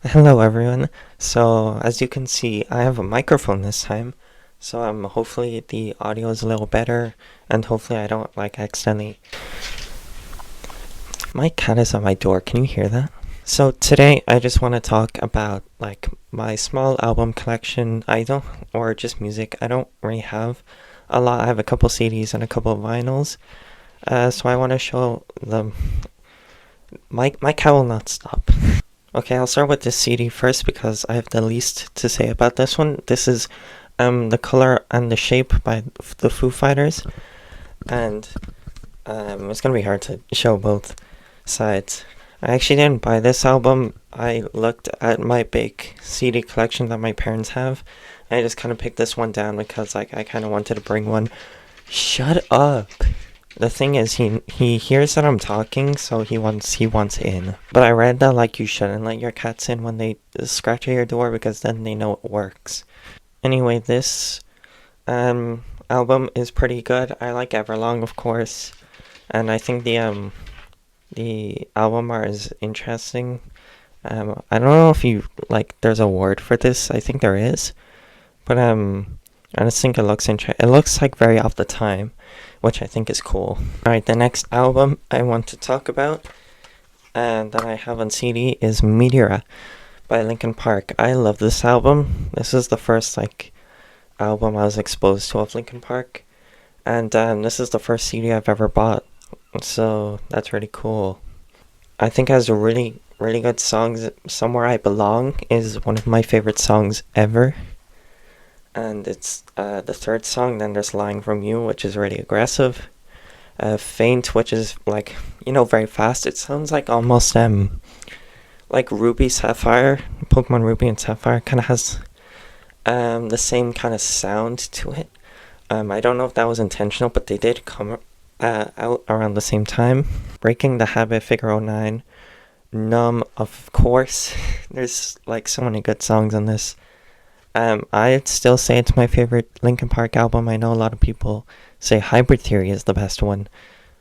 Hello everyone. So as you can see, I have a microphone this time. So hopefully the audio is a little better and hopefully I don't like accidentally. My cat is at my door. Can you hear that? So today I just want to talk about like my small album collection. Or just music. I don't really have a lot. I have a couple CDs and a couple of vinyls. So I want to show them. My cat will not stop. Okay, I'll start with this CD first because I have the least to say about this one. This is The Color and the Shape by the Foo Fighters, and it's gonna be hard to show both sides. I actually didn't buy this album. I looked at my big CD collection that my parents have, and I just kind of picked this one down because like I kind of wanted to bring one. Shut up. The thing is, he hears that I'm talking, so he wants in. But I read that like you shouldn't let your cats in when they scratch at your door because then they know it works. Anyway, this album is pretty good. I like Everlong, of course, and I think the album art is interesting. I don't know if you like. There's a word for this. I think there is, but I just think it looks It looks like very off the time, which I think is cool. Alright, the next album I want to talk about and that I have on CD is Meteora by Linkin Park. I love this album. This is the first like album I was exposed to of Linkin Park, and this is the first CD I've ever bought. So that's really cool. I think it has a really good songs. Somewhere I Belong is one of my favorite songs ever. And it's the third song. Then there's Lying From You, which is really aggressive. Faint, which is like, very fast. It sounds like almost like Ruby Sapphire, Pokemon Ruby and Sapphire kind of has the same kind of sound to it. I don't know if that was intentional, but they did come out around the same time. Breaking the Habit, Figure 09, Numb, of course. There's like so many good songs on this. I'd still say it's my favorite Linkin Park album. I know a lot of people say Hybrid Theory is the best one,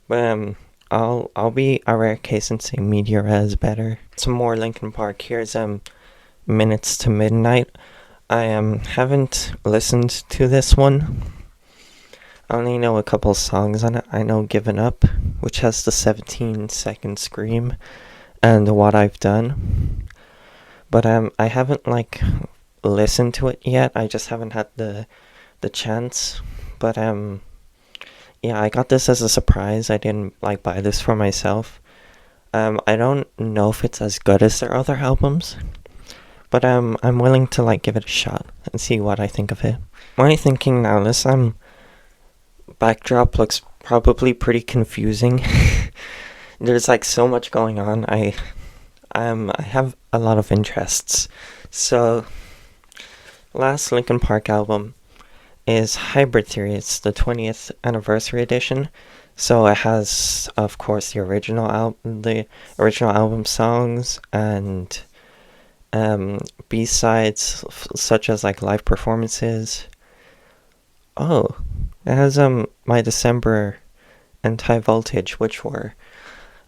but I'll be a rare case and say Meteora is better. Some more Linkin Park. Here's Minutes to Midnight. I haven't listened to this one. I only know a couple songs on it. I know Given Up, which has the 17-second scream, and What I've Done. But I haven't like listened to it yet. I just haven't had the chance. But yeah, I got this as a surprise. I didn't like buy this for myself. I don't know if it's as good as their other albums, but I'm willing to like give it a shot and see what I think of it. My thinking now, this backdrop looks probably pretty confusing. There's like so much going on. I have a lot of interests. So last Linkin Park album is Hybrid Theory. It's the 20th anniversary edition. So it has, of course, the original album songs and B-sides such as like live performances. Oh, it has My December and High Voltage, which were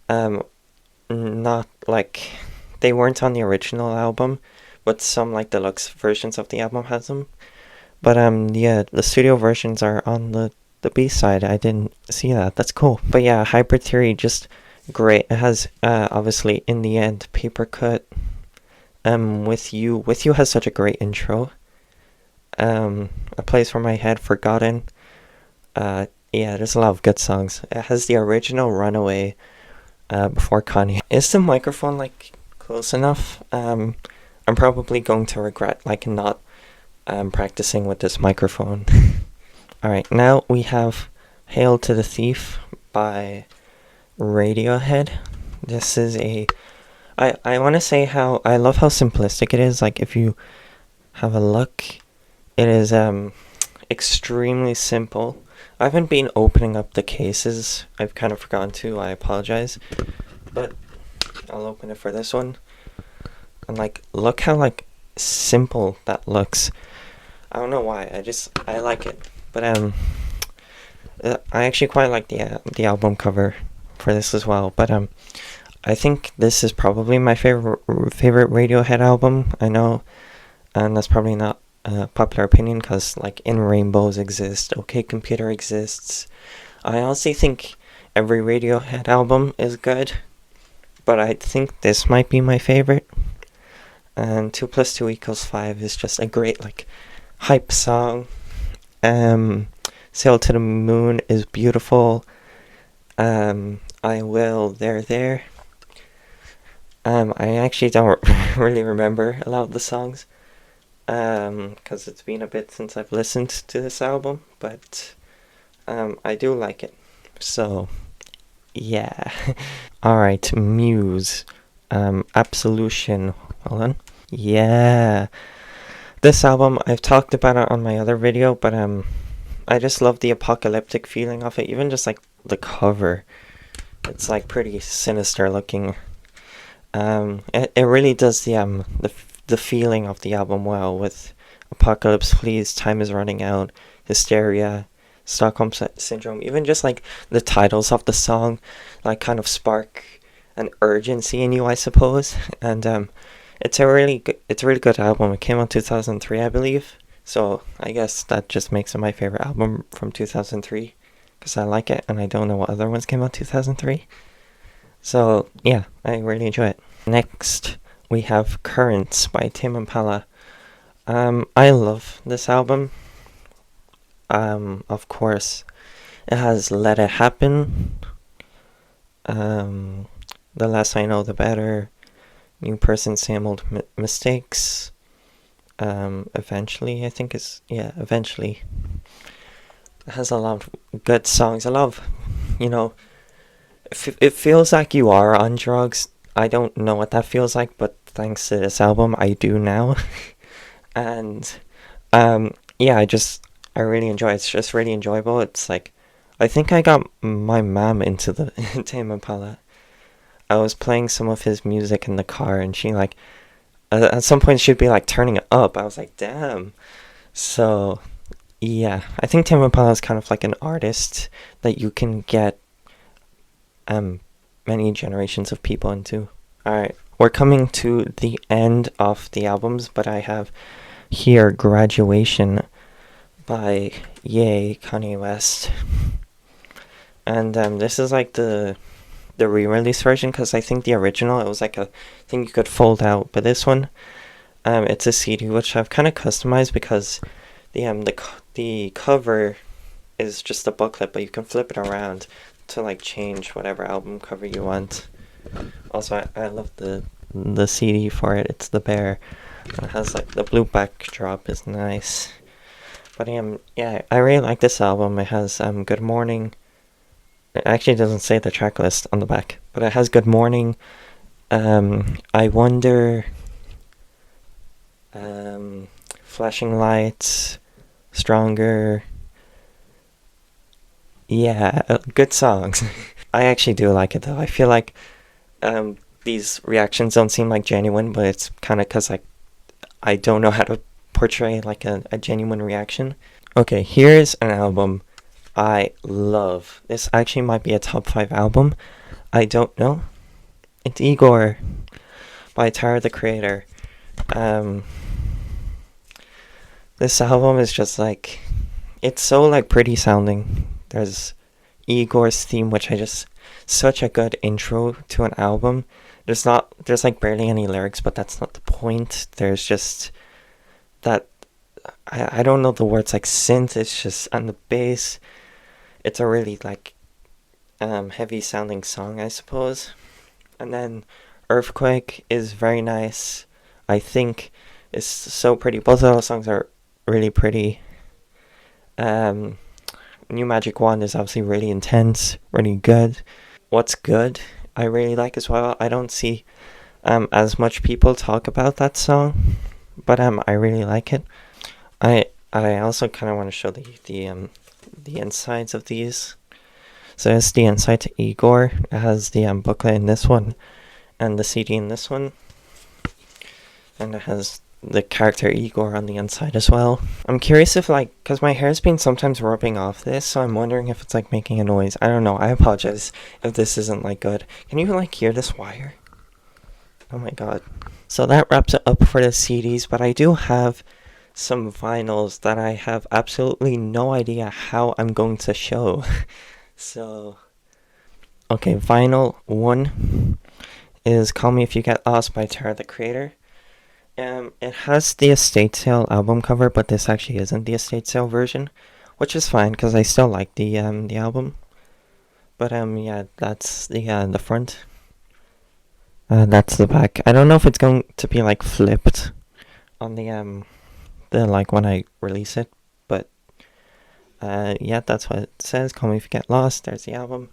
not like they weren't on the original album, but some like deluxe versions of the album has them. But yeah, the studio versions are on the B side. I didn't see that. That's cool. But yeah, Hybrid Theory just great. It has obviously In the End, Paper Cut. With You has such a great intro. A Place for My Head, Forgotten. Yeah, there's a lot of good songs. It has the original Runaway before Kanye. Is the microphone like close enough? I'm probably going to regret like not practicing with this microphone. Alright, now we have Hail to the Thief by Radiohead. This is I want to say how I love how simplistic it is. Like if you have a look, it is extremely simple. I haven't been opening up the cases. I've kind of forgotten to. I apologize. But I'll open it for this one. And like look how like simple that looks. I don't know why. I like it. But I actually quite like the album cover for this as well. But I think this is probably my favorite Radiohead album. I know, and that's probably not a popular opinion because like In Rainbows exists, OK Computer exists. I honestly think every Radiohead album is good, but I think this might be my favorite. And 2 plus 2 equals 5 is just a great like hype song. Sail to the Moon is beautiful. I Will, There. I actually don't really remember a lot of the songs, because it's been a bit since I've listened to this album, but I do like it. So, yeah. Alright, Muse. Absolution. Hold on. Yeah. This album, I've talked about it on my other video, but I just love the apocalyptic feeling of it. Even just like the cover, it's like pretty sinister looking. It really does the feeling of the album well, with Apocalypse Please, Time Is Running Out, Hysteria, Stockholm Syndrome. Even just like the titles of the song, like kind of spark an urgency in you, I suppose. And it's a really good album. It came out 2003, I believe. So I guess that just makes it my favorite album from 2003, because I like it and I don't know what other ones came out 2003. So yeah, I really enjoy it. Next, we have Currents by Tame Impala. I love this album. Of course, it has Let It Happen. The Less I Know, the Better. New Person, Same Old Mistakes. Eventually, I think Eventually. It has a lot of good songs. I love, it feels like you are on drugs. I don't know what that feels like, but thanks to this album, I do now. And yeah, I really enjoy it. It's just really enjoyable. It's like, I think I got my mom into the Tame Impala. I was playing some of his music in the car, and she like, at some point she'd be like turning it up. I was like, damn. So yeah, I think Tame Impala is kind of like an artist that you can get many generations of people into. Alright, we're coming to the end of the albums, but I have here Graduation by Kanye West. And this is like the re-release version, because I think the original, it was like a thing you could fold out, but this one, it's a CD which I've kind of customized, because the cover is just a booklet, but you can flip it around to like change whatever album cover you want. Also, I love the CD for it. It's the bear. It has like the blue backdrop is nice. But yeah, I really like this album. It has Good Morning. It actually doesn't say the track list on the back, but it has Good Morning, I Wonder, Flashing Lights, Stronger. Yeah, good songs. I actually do like it though. I feel like these reactions don't seem like genuine, but it's kind of because I don't know how to portray like a genuine reaction. Okay, here's an album I love. This actually might be a top 5 album. I don't know. It's Igor by Tyler, the Creator. This album is just like, it's so like pretty sounding. There's Igor's theme, which such a good intro to an album. There's like barely any lyrics, but that's not the point. There's just that, I don't know the words, like synth, it's just on the bass. It's a really like heavy sounding song, I suppose. And then Earthquake is very nice. I think it's so pretty. Both of those songs are really pretty. New Magic Wand is obviously really intense, really good. What's Good, I really like as well. I don't see as much people talk about that song, but I really like it. I also kind of want to show the insides of these. So it's the inside to Igor. It has the booklet in this one, and the CD in this one, and it has the character Igor on the inside as well. I'm curious if like, cause my hair's been sometimes rubbing off this, so I'm wondering if it's like making a noise. I don't know. I apologize if this isn't like good. Can you like hear this wire? Oh my god. So that wraps it up for the CDs, but I do have some vinyls that I have absolutely no idea how I'm going to show. So, okay, vinyl 1 is Call Me If You Get Lost by Tyler, the Creator. It has the Estate Sale album cover, but this actually isn't the Estate Sale version, which is fine because I still like the album. But yeah, that's the front. That's the back. I don't know if it's going to be like flipped on the like when I release it, but yeah, that's what it says. Call Me If You Get Lost. There's the album.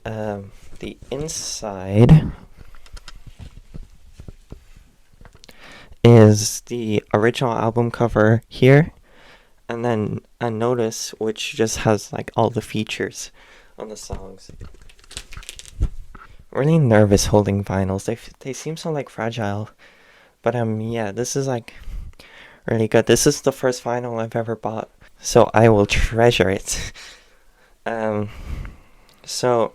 The inside is the original album cover here, and then a notice which just has like all the features on the songs. Really nervous holding vinyls. They seem so like fragile, but yeah, this is like really good. This is the first vinyl I've ever bought, so I will treasure it. So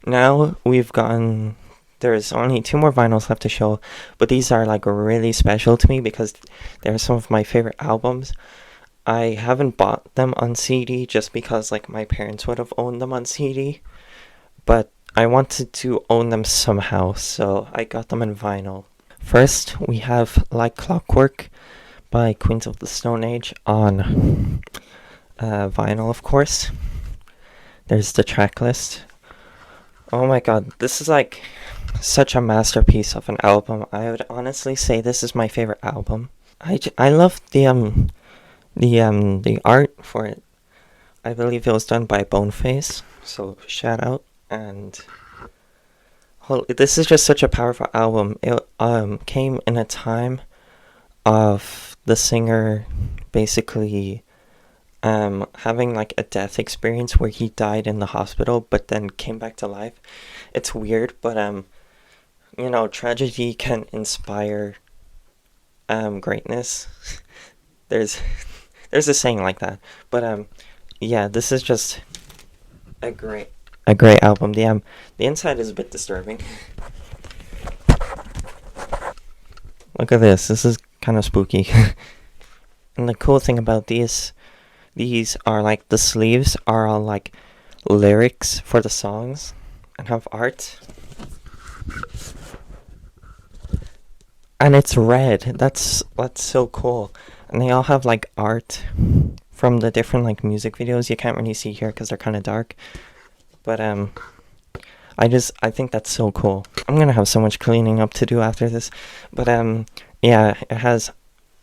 now we've gotten. There's only 2 more vinyls left to show, but these are like really special to me because they're some of my favorite albums. I haven't bought them on CD just because like my parents would have owned them on CD, but I wanted to own them somehow, so I got them in vinyl. First, we have Like Clockwork by Queens of the Stone Age on vinyl, of course. There's the track list. Oh my god, this is like such a masterpiece of an album. I would honestly say this is my favorite album. I love the art for it. I believe it was done by Boneface, so shout out. And this is just such a powerful album. It came in a time of the singer basically having like a death experience where he died in the hospital but then came back to life. It's weird, but you know, tragedy can inspire greatness. there's a saying like that. But yeah, this is just a great album. The inside is a bit disturbing. Look at this. This is kind of spooky. And the cool thing about these are like the sleeves are all like lyrics for the songs and have art. And it's red. That's so cool. And they all have like art from the different like music videos. You can't really see here because they're kind of dark. But I think that's so cool. I'm gonna have so much cleaning up to do after this. But yeah, it has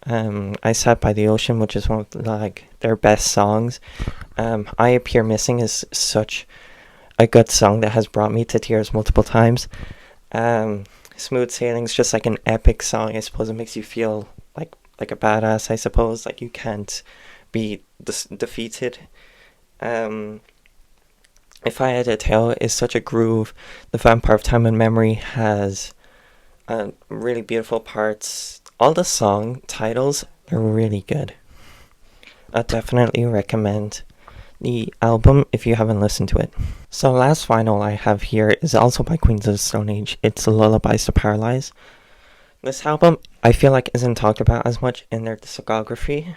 I Sat by the Ocean, which is one of like their best songs. I Appear Missing is such a good song that has brought me to tears multiple times. Smooth Sailing's just like an epic song. I suppose it makes you feel like a badass, I suppose. Like you can't be defeated. If I Had a Tale is such a groove. The Vampire of Time and Memory has really beautiful parts. All the song titles are really good. I definitely recommend the album if you haven't listened to it. So last vinyl I have here is also by Queens of the Stone Age. It's Lullabies to Paralyze. This album I feel like isn't talked about as much in their discography.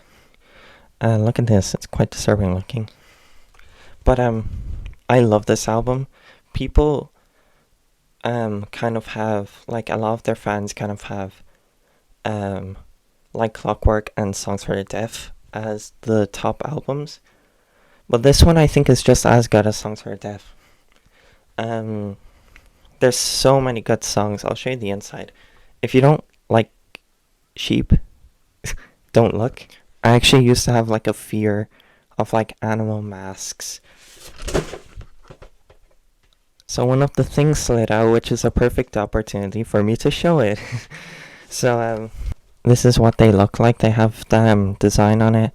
Look at this, it's quite disturbing looking. But I love this album. People kind of have, like a lot of their fans kind of have Like Clockwork and Songs for the Deaf as the top albums. But this one I think is just as good as Songs for the Deaf. There's so many good songs. I'll show you the inside. If you don't like sheep, don't look. I actually used to have like a fear of like animal masks. So one of the things slid out, which is a perfect opportunity for me to show it. So this is what they look like. They have the design on it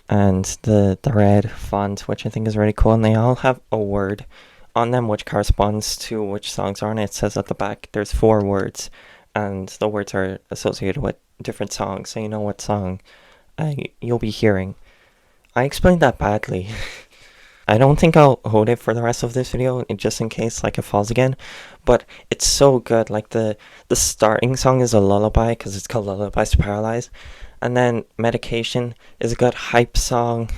and the red font, which I think is really cool. And they all have a word on them which corresponds to which songs are on it. It says at the back there's 4 words. and the words are associated with different songs, so you know what song you'll be hearing. I explained that badly. I don't think I'll hold it for the rest of this video, just in case like it falls again. But it's so good. Like the starting song is a lullaby because it's called Lullabies to Paralyze, and then Medication is a good hype song.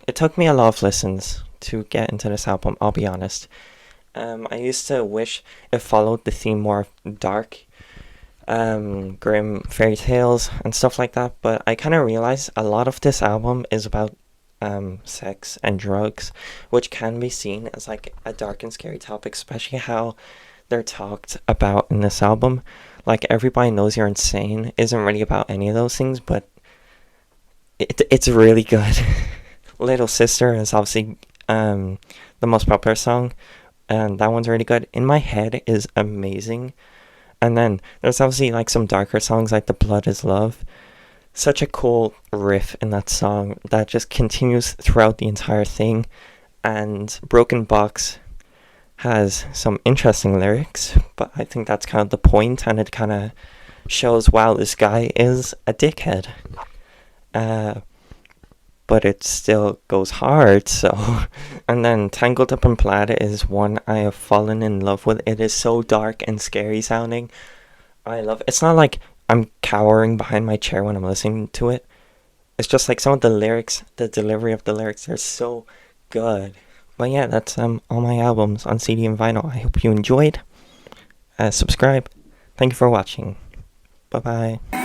It took me a lot of listens to get into this album, I'll be honest. I used to wish it followed the theme more of dark, grim fairy tales and stuff like that, but I kind of realized a lot of this album is about sex and drugs, which can be seen as like a dark and scary topic, especially how they're talked about in this album. Like Everybody Knows You're Insane isn't really about any of those things, but it's really good. Little Sister is obviously the most popular song, and that one's really good. In My Head is amazing. And then there's obviously like some darker songs like The Blood Is Love. Such a cool riff in that song that just continues throughout the entire thing. And Broken Box has some interesting lyrics, but I think that's kind of the point, and it kind of shows, wow, this guy is a dickhead. But it still goes hard, so. And then Tangled Up in Plaid is one I have fallen in love with. It is so dark and scary sounding. I love it. It's not like I'm cowering behind my chair when I'm listening to it. It's just like some of the lyrics, the delivery of the lyrics are so good. But yeah, that's all my albums on CD and vinyl. I hope you enjoyed. Subscribe. Thank you for watching. Bye bye.